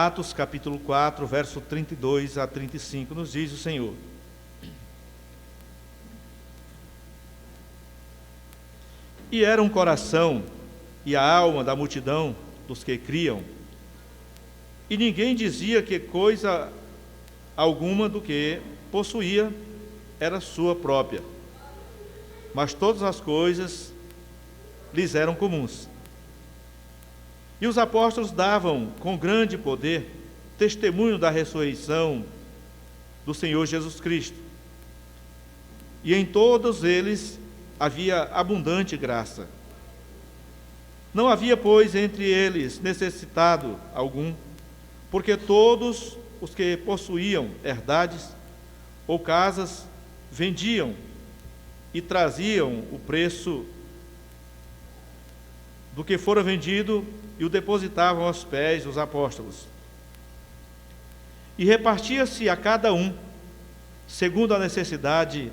Atos capítulo 4, verso 32 a 35, nos diz o Senhor: E era um coração e a alma da multidão dos que criam, e ninguém dizia que coisa alguma do que possuía era sua própria, mas todas as coisas lhes eram comuns. E os apóstolos davam com grande poder testemunho da ressurreição do Senhor Jesus Cristo, e em todos eles havia abundante graça. Não havia, pois, entre eles necessitado algum, porque todos os que possuíam herdades ou casas vendiam e traziam o preço do que fora vendido e o depositavam aos pés dos apóstolos. E repartia-se a cada um, segundo a necessidade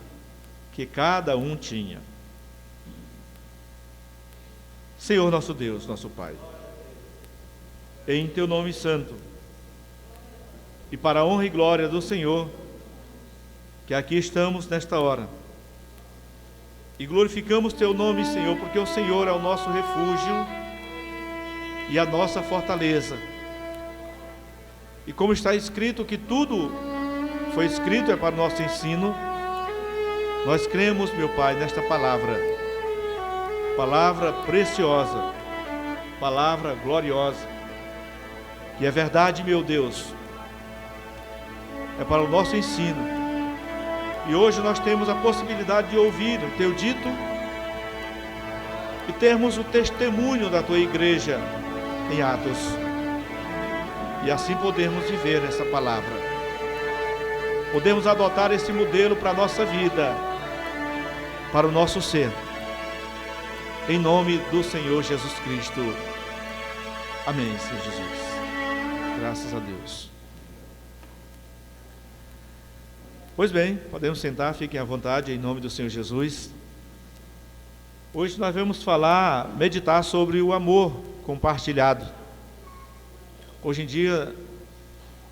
que cada um tinha. Senhor nosso Deus, nosso Pai, em Teu nome santo, e para a honra e glória do Senhor, que aqui estamos nesta hora, e glorificamos Teu nome, Senhor, porque o Senhor é o nosso refúgio e a nossa fortaleza. E como está escrito que tudo foi escrito é para o nosso ensino, nós cremos, meu Pai, nesta palavra preciosa, palavra gloriosa, que é verdade, meu Deus, é para o nosso ensino. E hoje nós temos a possibilidade de ouvir o Teu dito e termos o testemunho da Tua igreja em Atos, e assim podemos viver essa palavra, podemos adotar esse modelo para a nossa vida, para o nosso ser, em nome do Senhor Jesus Cristo. Amém, Senhor Jesus. Graças a Deus. Pois bem, podemos sentar, fiquem à vontade, em nome do Senhor Jesus. Hoje nós vamos meditar sobre o amor compartilhado. Hoje em dia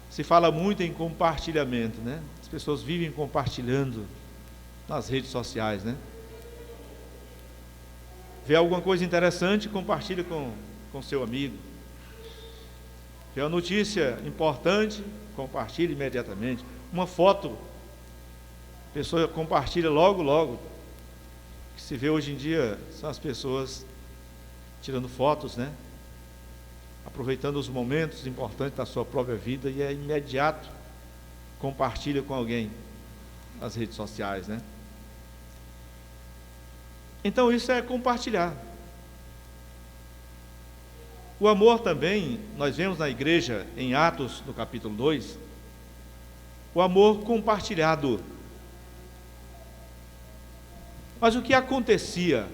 se fala muito em compartilhamento, né? As pessoas vivem compartilhando nas redes sociais, né? Vê alguma coisa interessante, compartilha com seu amigo. Vê uma notícia importante, compartilha imediatamente. Uma foto, a pessoa compartilha logo. O que se vê hoje em dia são as pessoas tirando fotos, né? Aproveitando os momentos importantes da sua própria vida, e é imediato, compartilha com alguém nas redes sociais, né? Então isso é compartilhar. O amor também, nós vemos na igreja, em Atos, no capítulo 2, o amor compartilhado. Mas o que acontecia,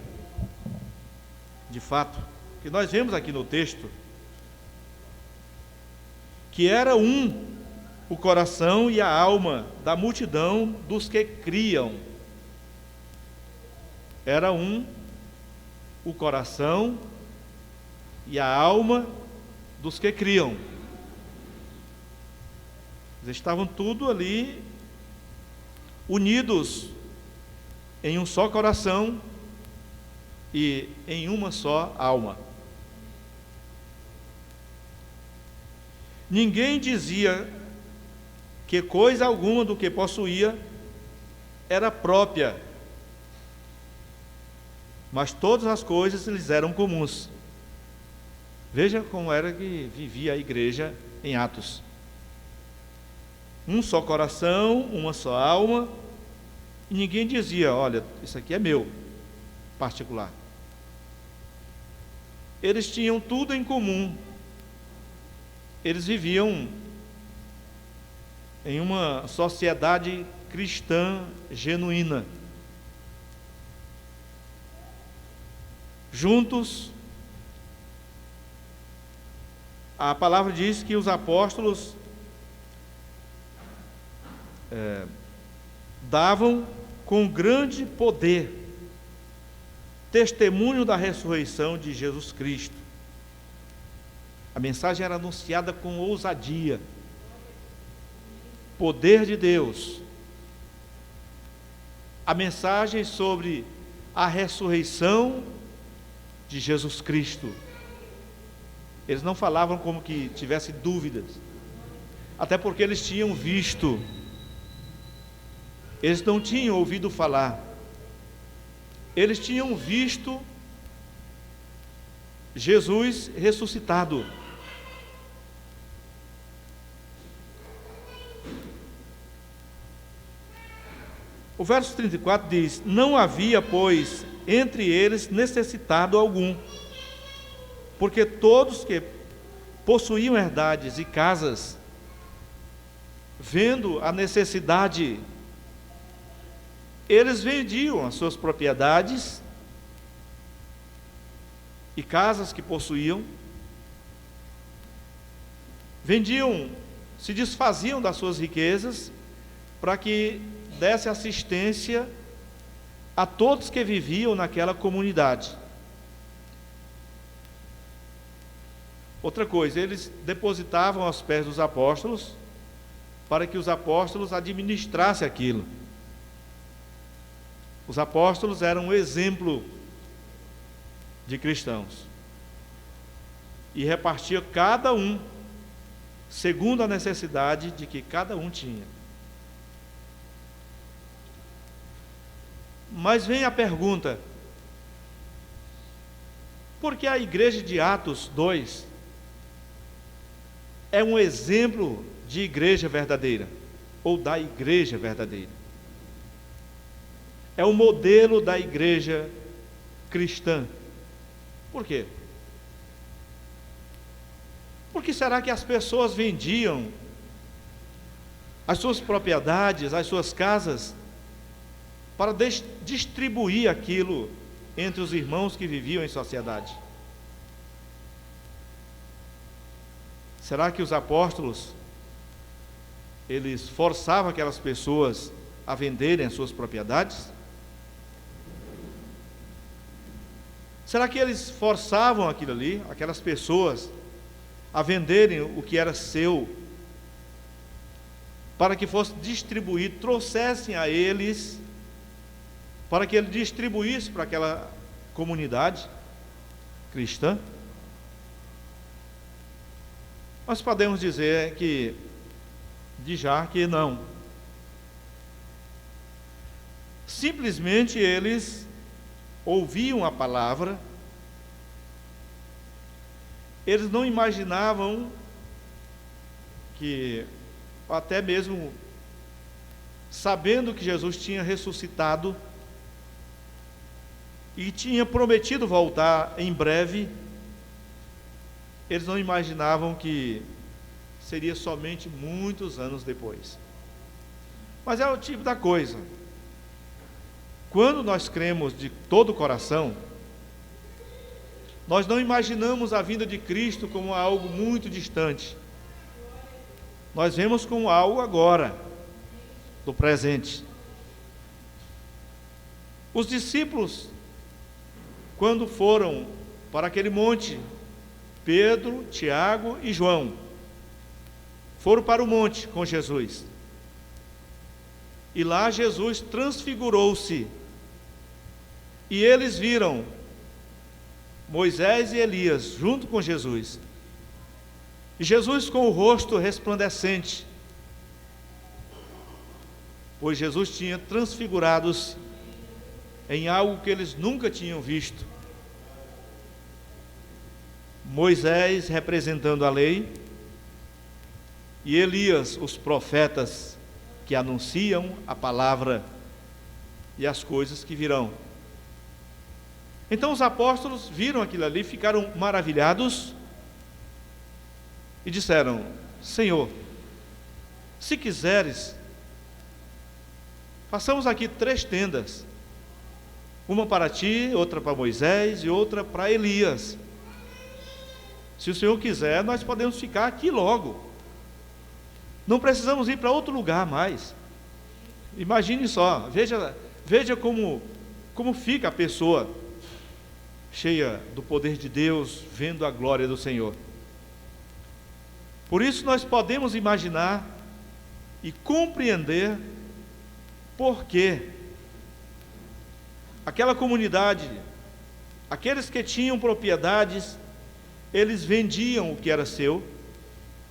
de fato, que nós vemos aqui no texto, que era o coração e a alma da multidão dos que criam. Era o coração e a alma dos que criam. Eles estavam tudo ali unidos em um só coração e em uma só alma. Ninguém dizia que coisa alguma do que possuía era própria, mas todas as coisas lhes eram comuns. Veja como era que vivia a igreja em Atos. Um só coração, uma só alma, e ninguém dizia: olha, isso aqui é meu, particular. Eles tinham tudo em comum. Eles viviam em uma sociedade cristã genuína. Juntos, a palavra diz que os apóstolos davam com grande poder testemunho da ressurreição de Jesus Cristo. A mensagem era anunciada com ousadia. Poder de Deus. A mensagem sobre a ressurreição de Jesus Cristo. Eles não falavam como que tivessem dúvidas, até porque eles tinham visto, eles não tinham ouvido falar, eles tinham visto Jesus ressuscitado. O verso 34 diz: não havia, pois, entre eles necessitado algum, porque todos que possuíam herdades e casas, vendo a necessidade, eles vendiam as suas propriedades e casas que possuíam, vendiam, se desfaziam das suas riquezas, para que desse assistência a todos que viviam naquela comunidade. Outra coisa, eles depositavam aos pés dos apóstolos, para que os apóstolos administrassem aquilo. Os apóstolos eram um exemplo de cristãos, e repartia cada um, segundo a necessidade de que cada um tinha. Mas vem a pergunta: por que a igreja de Atos 2 é um exemplo de igreja verdadeira, ou da igreja verdadeira? É o modelo da igreja cristã. Por quê? Por que será que as pessoas vendiam as suas propriedades, as suas casas, para distribuir aquilo entre os irmãos que viviam em sociedade? Será que os apóstolos, eles forçavam aquelas pessoas a venderem as suas propriedades? Será que eles forçavam aquilo ali, aquelas pessoas, a venderem o que era seu, para que fosse distribuído, trouxessem a eles, para que ele distribuísse para aquela comunidade cristã? Nós podemos dizer que, de já, que não. Simplesmente eles ouviam a palavra, eles não imaginavam que, até mesmo sabendo que Jesus tinha ressuscitado e tinha prometido voltar em breve, eles não imaginavam que seria somente muitos anos depois. Mas é o tipo da coisa. Quando nós cremos de todo o coração, nós não imaginamos a vinda de Cristo como algo muito distante. Nós vemos como algo agora, do presente. Os discípulos, quando foram para aquele monte, Pedro, Tiago e João, foram para o monte com Jesus. E lá Jesus transfigurou-se. E eles viram Moisés e Elias junto com Jesus. E Jesus com o rosto resplandecente, pois Jesus tinha transfigurado-se em algo que eles nunca tinham visto. Moisés representando a lei, e Elias, os profetas que anunciam a palavra e as coisas que virão. Então os apóstolos viram aquilo ali, ficaram maravilhados e disseram: Senhor, se quiseres, façamos aqui 3 tendas, uma para ti, outra para Moisés e outra para Elias. Se o Senhor quiser, nós podemos ficar aqui logo, não precisamos ir para outro lugar mais. Imagine só, veja como fica a pessoa cheia do poder de Deus, vendo a glória do Senhor. Por isso nós podemos imaginar e compreender por que aquela comunidade, aqueles que tinham propriedades, eles vendiam o que era seu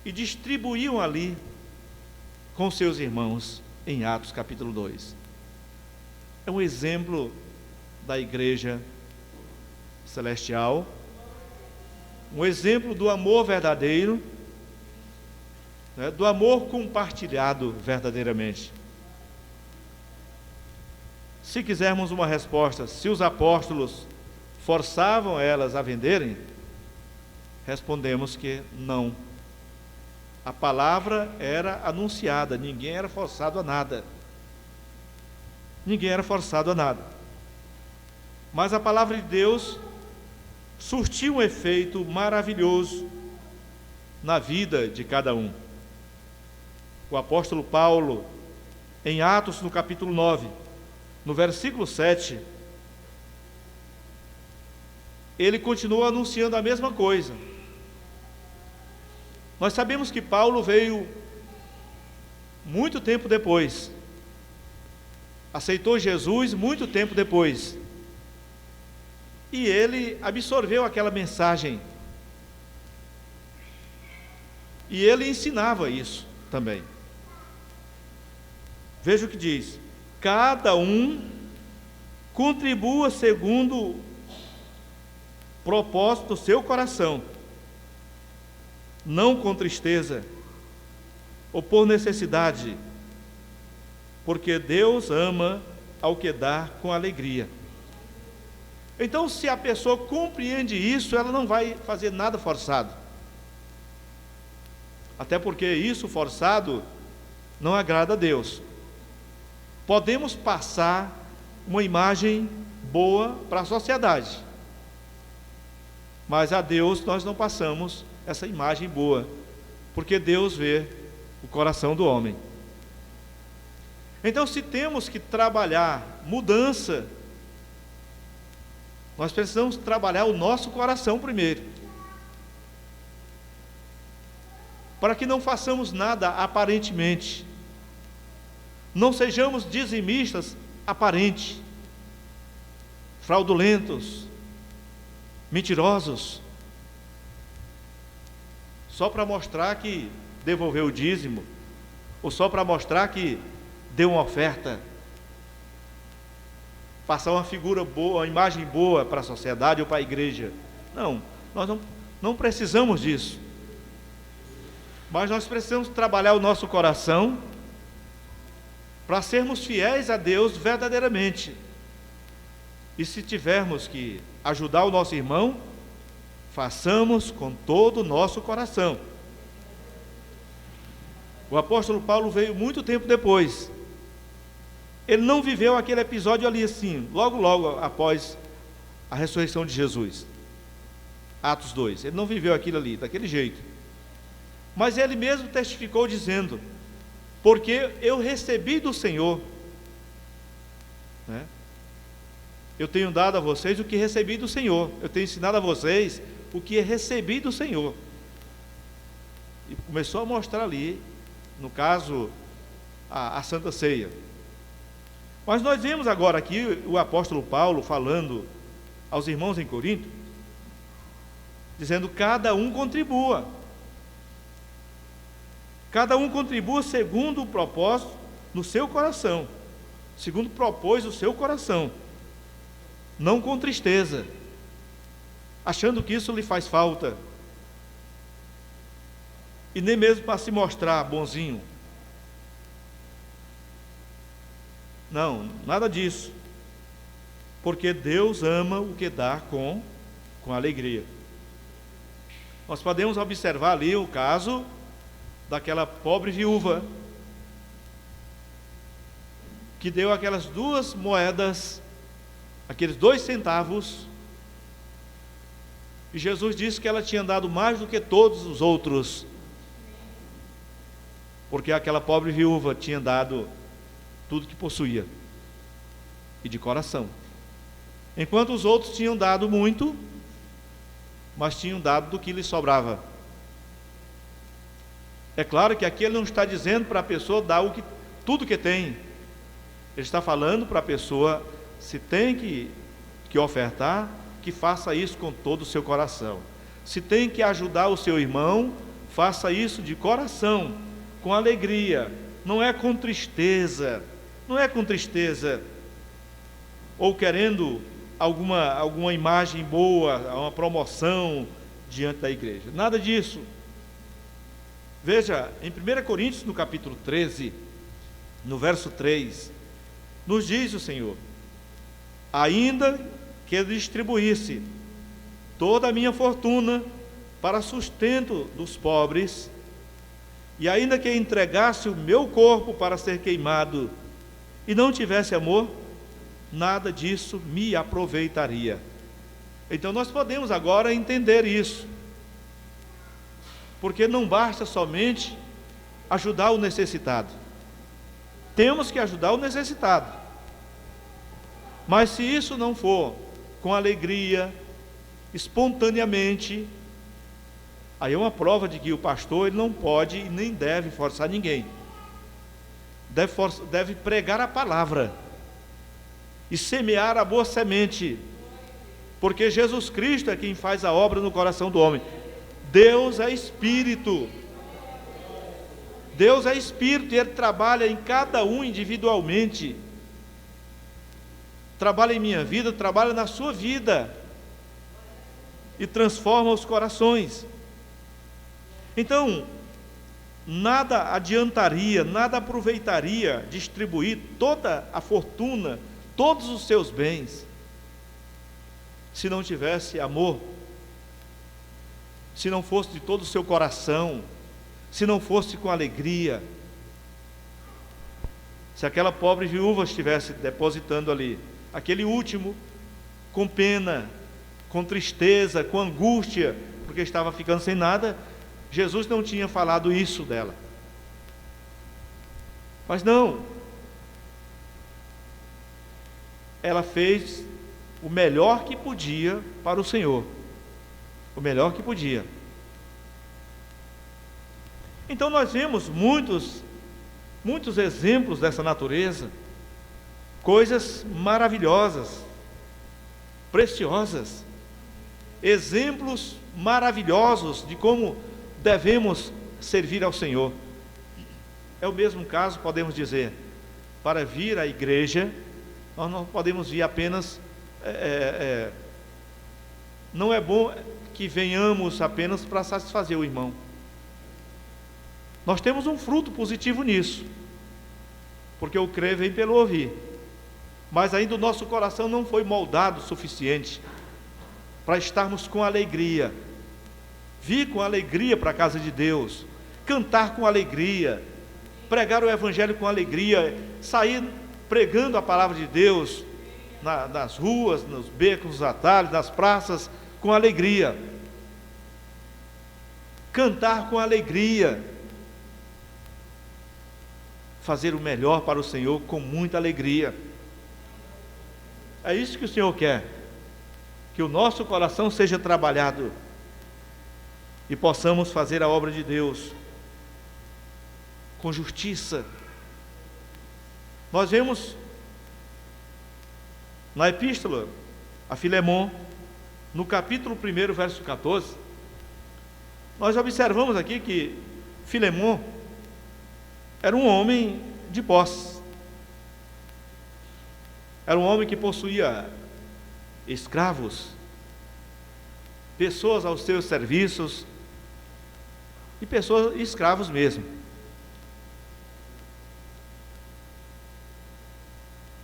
e distribuíam ali com seus irmãos, em Atos capítulo 2. É um exemplo da igreja celestial, um exemplo do amor verdadeiro, né, do amor compartilhado verdadeiramente. Se quisermos uma resposta, se os apóstolos forçavam elas a venderem, respondemos que não. A palavra era anunciada, ninguém era forçado a nada. Ninguém era forçado a nada. Mas a palavra de Deus surtiu um efeito maravilhoso na vida de cada um. O apóstolo Paulo, em Atos, no capítulo 9, no versículo 7, ele continua anunciando a mesma coisa. Nós sabemos que Paulo veio muito tempo depois, aceitou Jesus muito tempo depois, e ele absorveu aquela mensagem, e ele ensinava isso também. Veja o que diz: cada um contribua segundo o propósito do seu coração, não com tristeza ou por necessidade, porque Deus ama ao que dá com alegria. Então, se a pessoa compreende isso, ela não vai fazer nada forçado. Até porque isso forçado não agrada a Deus. Podemos passar uma imagem boa para a sociedade, mas a Deus nós não passamos essa imagem boa, porque Deus vê o coração do homem. Então, se temos que trabalhar mudança, nós precisamos trabalhar o nosso coração primeiro, para que não façamos nada aparentemente, não sejamos dizimistas aparentes, fraudulentos, mentirosos, só para mostrar que devolveu o dízimo, ou só para mostrar que deu uma oferta, passar uma figura boa, uma imagem boa para a sociedade ou para a igreja. Não, nós não precisamos disso. Mas nós precisamos trabalhar o nosso coração para sermos fiéis a Deus verdadeiramente. E se tivermos que ajudar o nosso irmão, façamos com todo o nosso coração. O apóstolo Paulo veio muito tempo depois. Ele não viveu aquele episódio ali assim, logo após a ressurreição de Jesus. Atos 2. Ele não viveu aquilo ali, daquele jeito. Mas ele mesmo testificou dizendo: porque eu recebi do Senhor, né? Eu tenho dado a vocês o que recebi do Senhor. Eu tenho ensinado a vocês o que recebi do Senhor. E começou a mostrar ali, no caso, a Santa Ceia. Mas nós vemos agora aqui o apóstolo Paulo falando aos irmãos em Corinto, dizendo: cada um contribua. Cada um contribua segundo o propósito no seu coração, segundo propôs o seu coração, não com tristeza, achando que isso lhe faz falta, e nem mesmo para se mostrar bonzinho. Não, nada disso, porque Deus ama o que dá com alegria. Nós podemos observar ali o caso daquela pobre viúva que deu aquelas 2 moedas, aqueles 2 centavos, e Jesus disse que ela tinha dado mais do que todos os outros, porque aquela pobre viúva tinha dado tudo que possuía, e de coração, enquanto os outros tinham dado muito, mas tinham dado do que lhes sobrava. É claro que aqui ele não está dizendo para a pessoa dar tudo que tem. Ele está falando para a pessoa, se tem que ofertar, que faça isso com todo o seu coração. Se tem que ajudar o seu irmão, faça isso de coração, com alegria, não é com tristeza, ou querendo alguma imagem boa, uma promoção diante da igreja. Nada disso. Veja, em 1 Coríntios, no capítulo 13, no verso 3, nos diz o Senhor: ainda que eu distribuísse toda a minha fortuna para sustento dos pobres, e ainda que entregasse o meu corpo para ser queimado, e não tivesse amor, nada disso me aproveitaria. Então nós podemos agora entender isso, porque não basta somente ajudar o necessitado, temos que ajudar o necessitado, mas se isso não for com alegria, espontaneamente, aí é uma prova de que o pastor ele não pode e nem deve forçar ninguém, deve pregar a palavra e semear a boa semente, porque Jesus Cristo é quem faz a obra no coração do homem. Deus é Espírito, e Ele trabalha em cada um individualmente, trabalha em minha vida, trabalha na sua vida, e transforma os corações. Então, nada adiantaria, nada aproveitaria distribuir toda a fortuna, todos os seus bens, se não tivesse amor, se não fosse de todo o seu coração, se não fosse com alegria. Se aquela pobre viúva estivesse depositando ali, aquele último, com pena, com tristeza, com angústia, porque estava ficando sem nada, Jesus não tinha falado isso dela. Mas não, ela fez o melhor que podia para o Senhor, o melhor que podia. Então nós vemos muitos exemplos dessa natureza, coisas maravilhosas, preciosas, exemplos maravilhosos de como devemos servir ao Senhor. É o mesmo caso, podemos dizer, para vir à igreja, nós não podemos vir apenas, não é bom que venhamos apenas para satisfazer o irmão. Nós temos um fruto positivo nisso, porque o crer vem pelo ouvir, mas ainda o nosso coração não foi moldado o suficiente para estarmos com alegria, vir com alegria para a casa de Deus, cantar com alegria, pregar o Evangelho com alegria, sair pregando a palavra de Deus nas ruas, nos becos, nos atalhos, nas praças, com alegria, cantar com alegria, fazer o melhor para o Senhor com muita alegria. É isso que o Senhor quer, que o nosso coração seja trabalhado e possamos fazer a obra de Deus com justiça. Nós vemos na epístola a Filemon, no capítulo 1, verso 14, nós observamos aqui que Filemon era um homem de posse, era um homem que possuía escravos, pessoas aos seus serviços, e pessoas, escravos mesmo.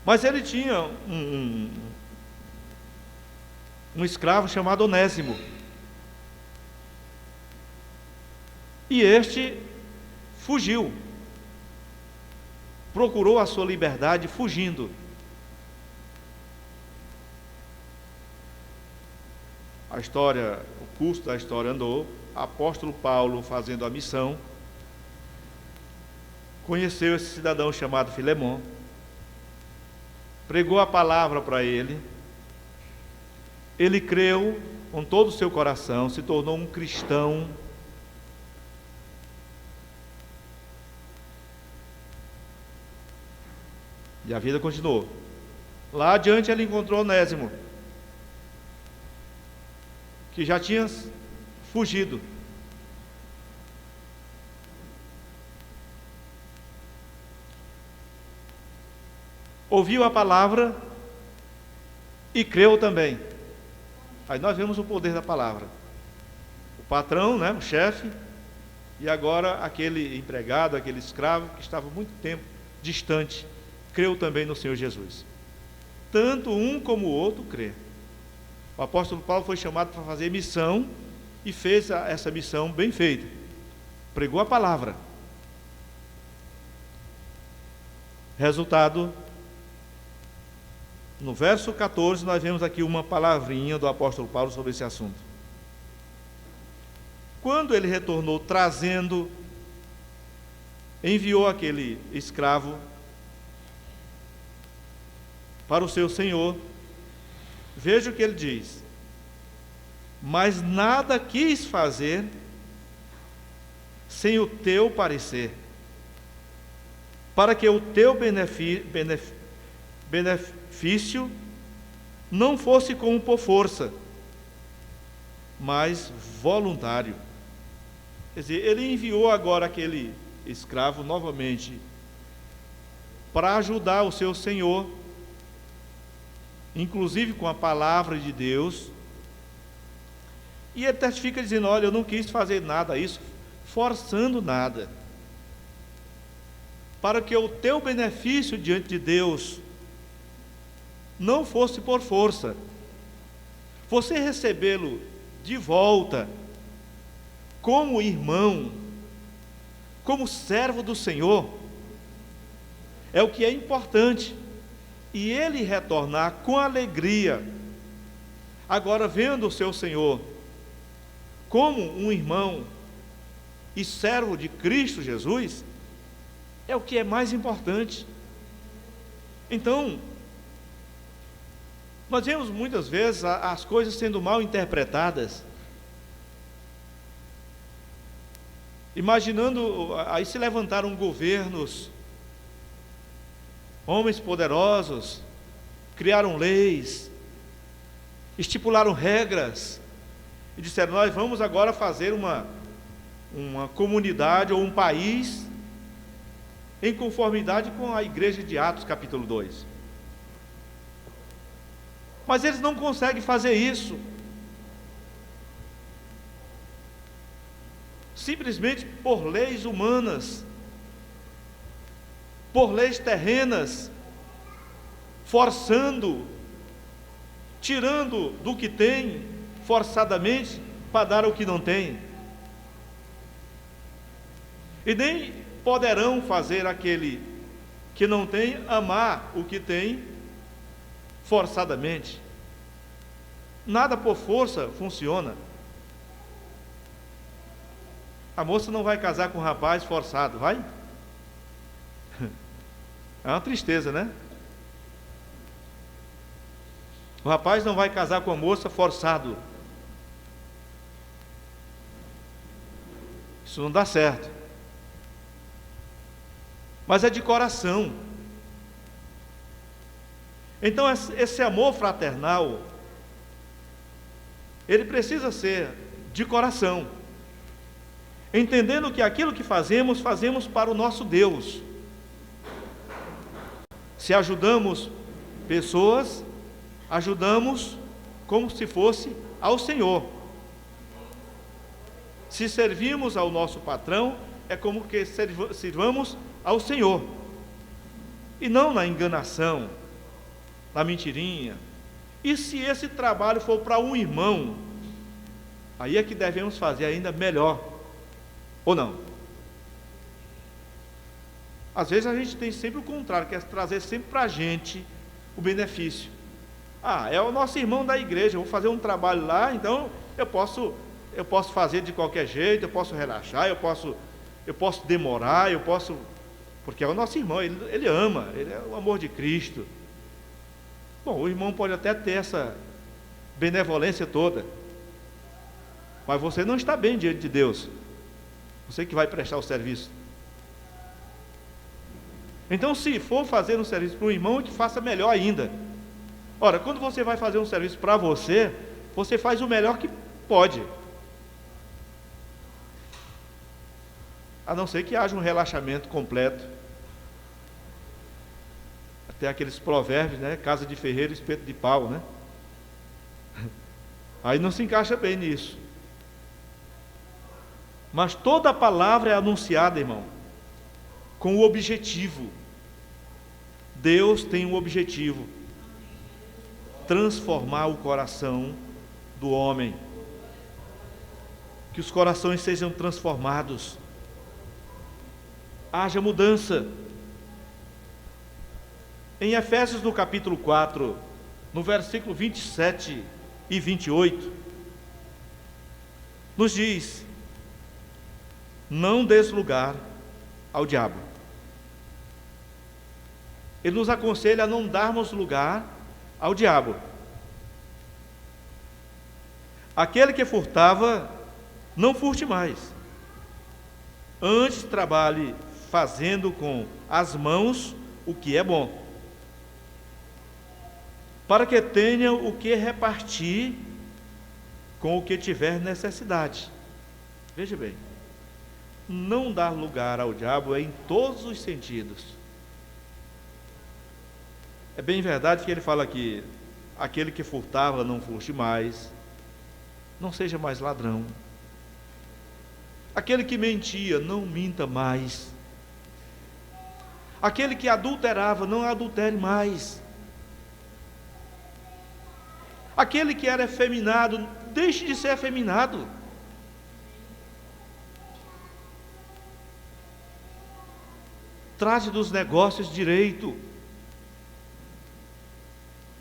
Mas ele tinha um escravo chamado Onésimo, e este fugiu, procurou a sua liberdade fugindo. A história, o curso da história andou, apóstolo Paulo, fazendo a missão, conheceu esse cidadão chamado Filemon, pregou a palavra para ele, ele creu com todo o seu coração, se tornou um cristão, E a vida continuou. Lá adiante ele encontrou Onésimo, que já tinha fugido. Ouviu a palavra e creu também. Aí nós vemos o poder da palavra. O patrão, né, o chefe, e agora aquele empregado, aquele escravo que estava muito tempo distante, creu também no Senhor Jesus. Tanto um como o outro crê. O apóstolo Paulo foi chamado para fazer missão e fez essa missão bem feita. Pregou a palavra. Resultado, no verso 14, nós vemos aqui uma palavrinha do apóstolo Paulo sobre esse assunto. Quando ele retornou trazendo, enviou aquele escravo para o seu senhor. Veja o que ele diz: mas nada quis fazer sem o teu parecer, para que o teu benefício não fosse como por força, mas voluntário. Quer dizer, ele enviou agora aquele escravo novamente para ajudar o seu senhor, inclusive com a palavra de Deus, e ele testifica dizendo: olha, eu não quis fazer nada isso, forçando nada, para que o teu benefício diante de Deus não fosse por força. Você recebê-lo de volta como irmão, como servo do Senhor, é o que é importante. E ele retornar com alegria, agora vendo o seu Senhor como um irmão e servo de Cristo Jesus, é o que é mais importante. Então, nós vemos muitas vezes as coisas sendo mal interpretadas, imaginando, aí se levantaram governos, homens poderosos, criaram leis, estipularam regras, e disseram: nós vamos agora fazer uma comunidade ou um país em conformidade com a igreja de Atos capítulo 2. Mas eles não conseguem fazer isso, simplesmente por leis humanas, por leis terrenas, forçando, tirando do que tem, forçadamente, para dar o que não tem. E nem poderão fazer aquele que não tem amar o que tem forçadamente. Nada por força funciona. A moça não vai casar com um rapaz forçado, vai? É uma tristeza, né? O rapaz não vai casar com a moça forçado. Isso não dá certo. Mas é de coração. Então esse amor fraternal, ele precisa ser de coração, entendendo que aquilo que fazemos, fazemos para o nosso Deus. Se ajudamos pessoas, ajudamos como se fosse ao Senhor. Se servimos ao nosso patrão, é como que sirvamos ao Senhor, e não na enganação, na mentirinha. E se esse trabalho for para um irmão, aí é que devemos fazer ainda melhor, ou não? Às vezes a gente tem sempre o contrário, quer trazer sempre para a gente o benefício. É o nosso irmão da igreja, eu vou fazer um trabalho lá, então eu posso fazer de qualquer jeito, eu posso relaxar, eu posso demorar, porque é o nosso irmão, ele ama, ele é o amor de Cristo. Bom, o irmão pode até ter essa benevolência toda, mas você não está bem diante de Deus, você que vai prestar o serviço. Então, se for fazer um serviço para um irmão, que faça melhor ainda. Ora, quando você vai fazer um serviço para você, você faz o melhor que pode. A não ser que haja um relaxamento completo. Até aqueles provérbios, né? Casa de ferreiro, espeto de pau, né? Aí não se encaixa bem nisso. Mas toda a palavra é anunciada, irmão, com o objetivo. Deus tem um objetivo: transformar o coração do homem. Que os corações sejam transformados. Haja mudança. Em Efésios, no capítulo 4, no versículo 27 e 28, nos diz: não des lugar ao diabo. Ele nos aconselha a não darmos lugar ao diabo. Aquele que furtava, não furte mais. Antes trabalhe fazendo com as mãos o que é bom, para que tenha o que repartir com o que tiver necessidade. Veja bem, não dar lugar ao diabo é em todos os sentidos. É bem verdade que ele fala aqui: aquele que furtava, não furte mais, não seja mais ladrão. Aquele que mentia, não minta mais. Aquele que adulterava, não adultere mais. Aquele que era efeminado, deixe de ser efeminado. Trate dos negócios direito.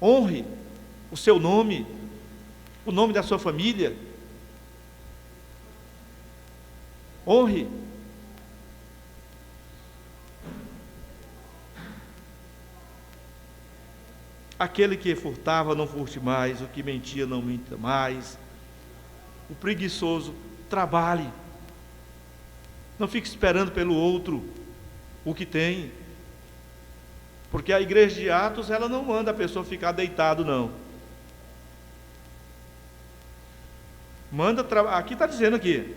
Honre o seu nome, o nome da sua família. Honre. Aquele que furtava, não furte mais. O que mentia, não minta mais. O preguiçoso, trabalhe. Não fique esperando pelo outro o que tem. Porque a igreja de Atos, ela não manda a pessoa ficar deitado, não. Manda, aqui está dizendo aqui,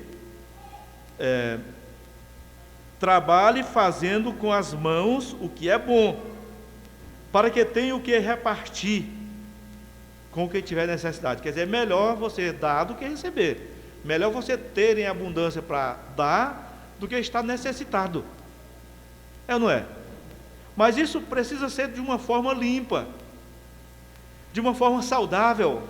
trabalhe fazendo com as mãos o que é bom, para que tenha o que repartir com o que tiver necessidade. Quer dizer, é melhor você dar do que receber. Melhor você ter em abundância para dar do que estar necessitado. É ou não é? Mas isso precisa ser de uma forma limpa, de uma forma saudável,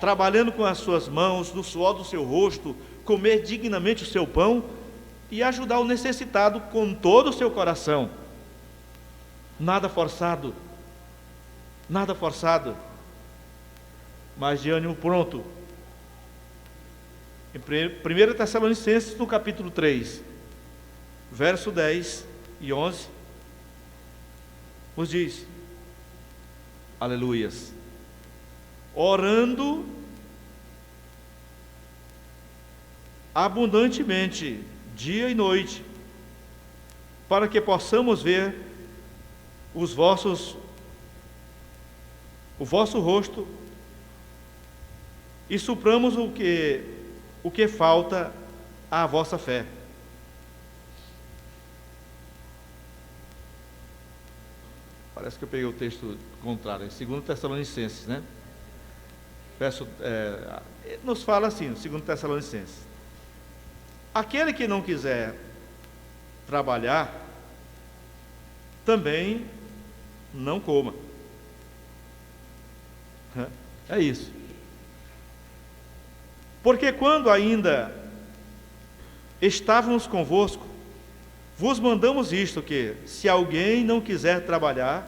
trabalhando com as suas mãos, no suor do seu rosto, comer dignamente o seu pão e ajudar o necessitado com todo o seu coração. Nada forçado, nada forçado, mas de ânimo pronto. Em 1 Tessalonicenses, no capítulo 3, verso 10 e 11, nos diz: aleluias, orando abundantemente, dia e noite, para que possamos ver o vosso rosto e supramos o que falta à vossa fé. Parece que eu peguei o texto contrário, em 2 Tessalonicenses, né? Nos fala assim, 2 Tessalonicenses: aquele que não quiser trabalhar, também não coma. É isso. Porque quando ainda estávamos convosco, vos mandamos isto, que se alguém não quiser trabalhar,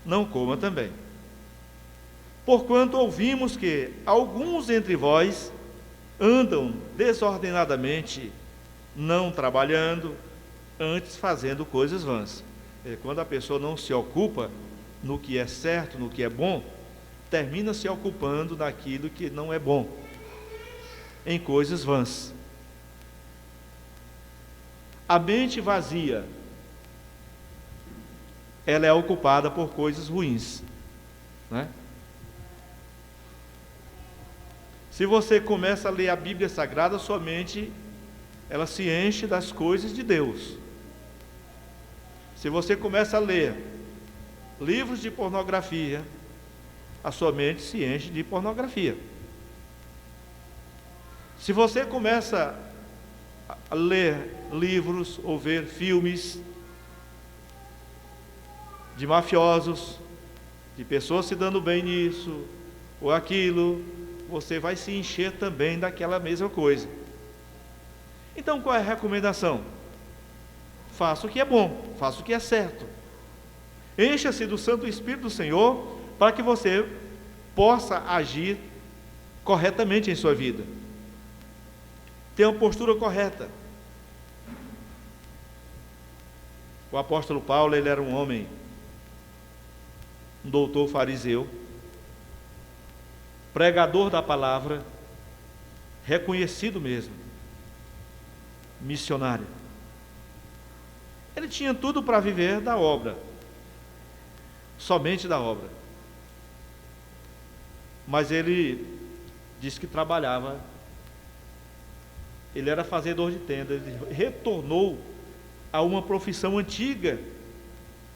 não coma também. Porquanto ouvimos que alguns entre vós andam desordenadamente, não trabalhando, antes fazendo coisas vãs. Quando a pessoa não se ocupa no que é certo, no que é bom, termina se ocupando naquilo que não é bom, em coisas vãs. A mente vazia, ela é ocupada por coisas ruins, né? Se você começa a ler a Bíblia Sagrada, sua mente, ela se enche das coisas de Deus. Se você começa a ler livros de pornografia, a sua mente se enche de pornografia. Se você começa a ler livros ou ver filmes de mafiosos, de pessoas se dando bem nisso ou aquilo, você vai se encher também daquela mesma coisa. Então, qual é a recomendação? Faça o que é bom, faça o que é certo. Encha-se do Santo Espírito do Senhor para que você possa agir corretamente em sua vida. Tenha uma postura correta. O apóstolo Paulo, ele era um homem, um doutor fariseu, pregador da palavra, reconhecido mesmo, missionário. Ele tinha tudo para viver da obra, somente da obra. Mas ele disse que trabalhava, ele era fazedor de tendas, ele retornou a uma profissão antiga,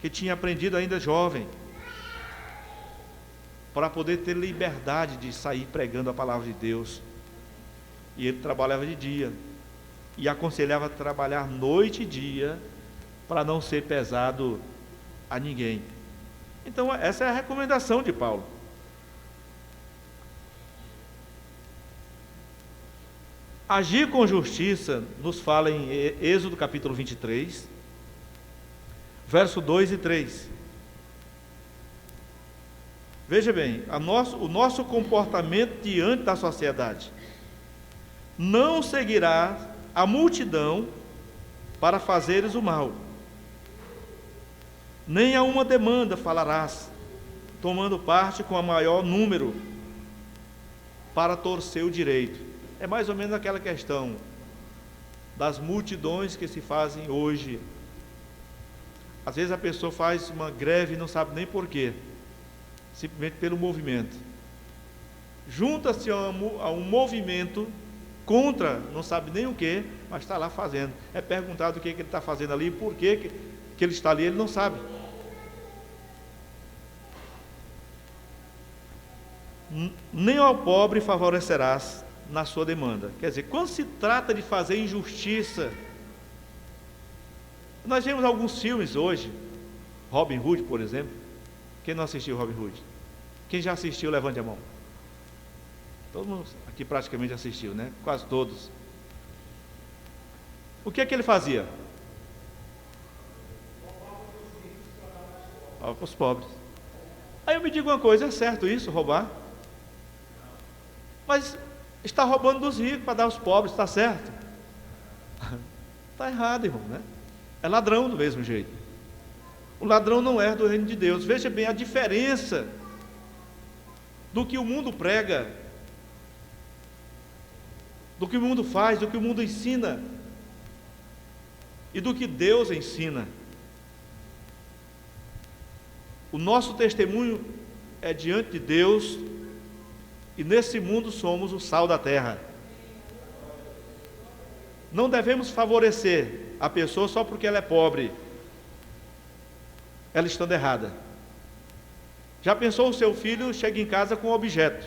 que tinha aprendido ainda jovem, para poder ter liberdade de sair pregando a palavra de Deus. E ele trabalhava de dia, e aconselhava a trabalhar noite e dia, para não ser pesado a ninguém. Então essa é a recomendação de Paulo. Agir com justiça nos fala em Êxodo capítulo 23, verso 2 e 3. Veja bem, o nosso comportamento diante da sociedade não seguirá a multidão para fazeres o mal, nem a uma demanda falarás, tomando parte com o maior número para torcer o direito. É mais ou menos aquela questão das multidões que se fazem hoje. Às vezes a pessoa faz uma greve e não sabe nem porquê, simplesmente pelo movimento. Junta-se a um movimento contra, não sabe nem o que, mas está lá fazendo. É perguntado o que ele está fazendo ali, por que ele está ali, ele não sabe. Nem ao pobre favorecerás na sua demanda. Quer dizer, quando se trata de fazer injustiça, nós vemos alguns filmes hoje, Robin Hood, por exemplo. Quem não assistiu Robin Hood? Quem já assistiu, levante a mão. Todo mundo aqui praticamente assistiu, né? Quase todos. O que é que ele fazia? Para os pobres. Aí eu me digo uma coisa, é certo isso, roubar? Mas está roubando dos ricos para dar aos pobres, está certo? Está errado, irmão, né? É ladrão do mesmo jeito. O ladrão não é do reino de Deus. Veja bem a diferença do que o mundo prega, do que o mundo faz, do que o mundo ensina e do que Deus ensina. O nosso testemunho é diante de Deus, e nesse mundo somos o sal da terra. Não devemos favorecer a pessoa só porque ela é pobre, ela estando errada. Já pensou, o seu filho chega em casa com um objeto,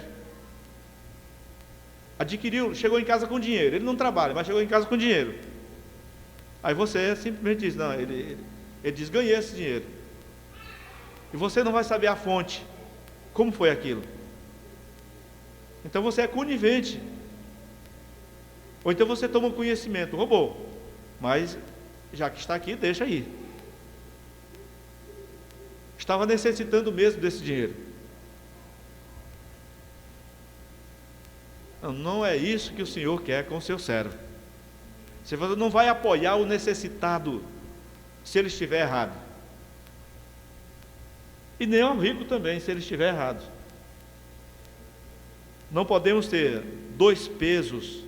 adquiriu, chegou em casa com dinheiro, ele não trabalha, mas chegou em casa com dinheiro. Aí você simplesmente diz, não, ele diz, ganhei esse dinheiro. E você não vai saber a fonte, como foi aquilo. Então você é conivente. Ou então você toma conhecimento, roubou, mas já que está aqui, deixa aí. Estava necessitando mesmo desse dinheiro. Não é isso que o Senhor quer com o seu servo. Você não vai apoiar o necessitado se ele estiver errado. E nem ao rico também, se ele estiver errado. Não podemos ter dois pesos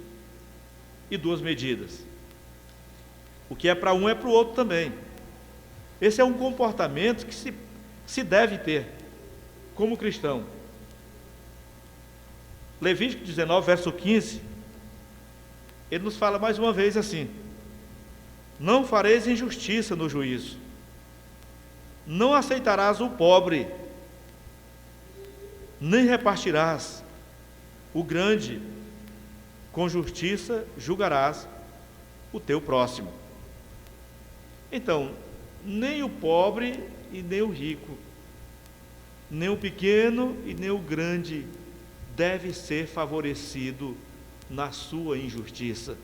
e duas medidas. O que é para um é para o outro também. Esse é um comportamento que se deve ter como cristão. Levítico 19, verso 15, ele nos fala mais uma vez assim: não fareis injustiça no juízo, não aceitarás o pobre, nem repartirás o grande, com justiça julgarás o teu próximo. Então, nem o pobre e nem o rico, nem o pequeno e nem o grande deve ser favorecido na sua injustiça.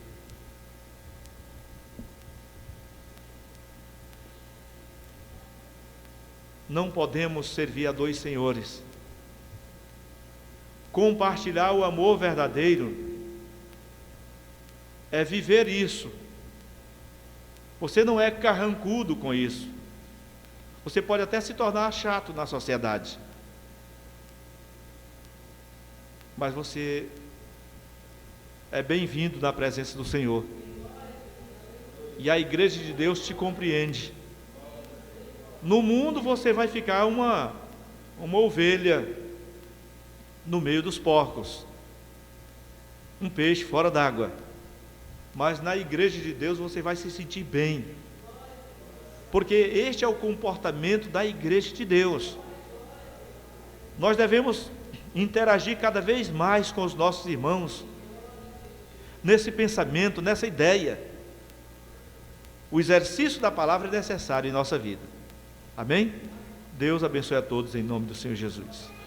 Não podemos servir a dois senhores. Compartilhar o amor verdadeiro é viver isso. Você não é carrancudo com isso. Você pode até se tornar chato na sociedade, mas você é bem-vindo na presença do Senhor. E a igreja de Deus te compreende. No mundo você vai ficar uma ovelha no meio dos porcos, um peixe fora d'água. Mas na igreja de Deus você vai se sentir bem, porque este é o comportamento da igreja de Deus. Nós devemos interagir cada vez mais com os nossos irmãos, nesse pensamento, nessa ideia. O exercício da palavra é necessário em nossa vida. Amém? Deus abençoe a todos em nome do Senhor Jesus.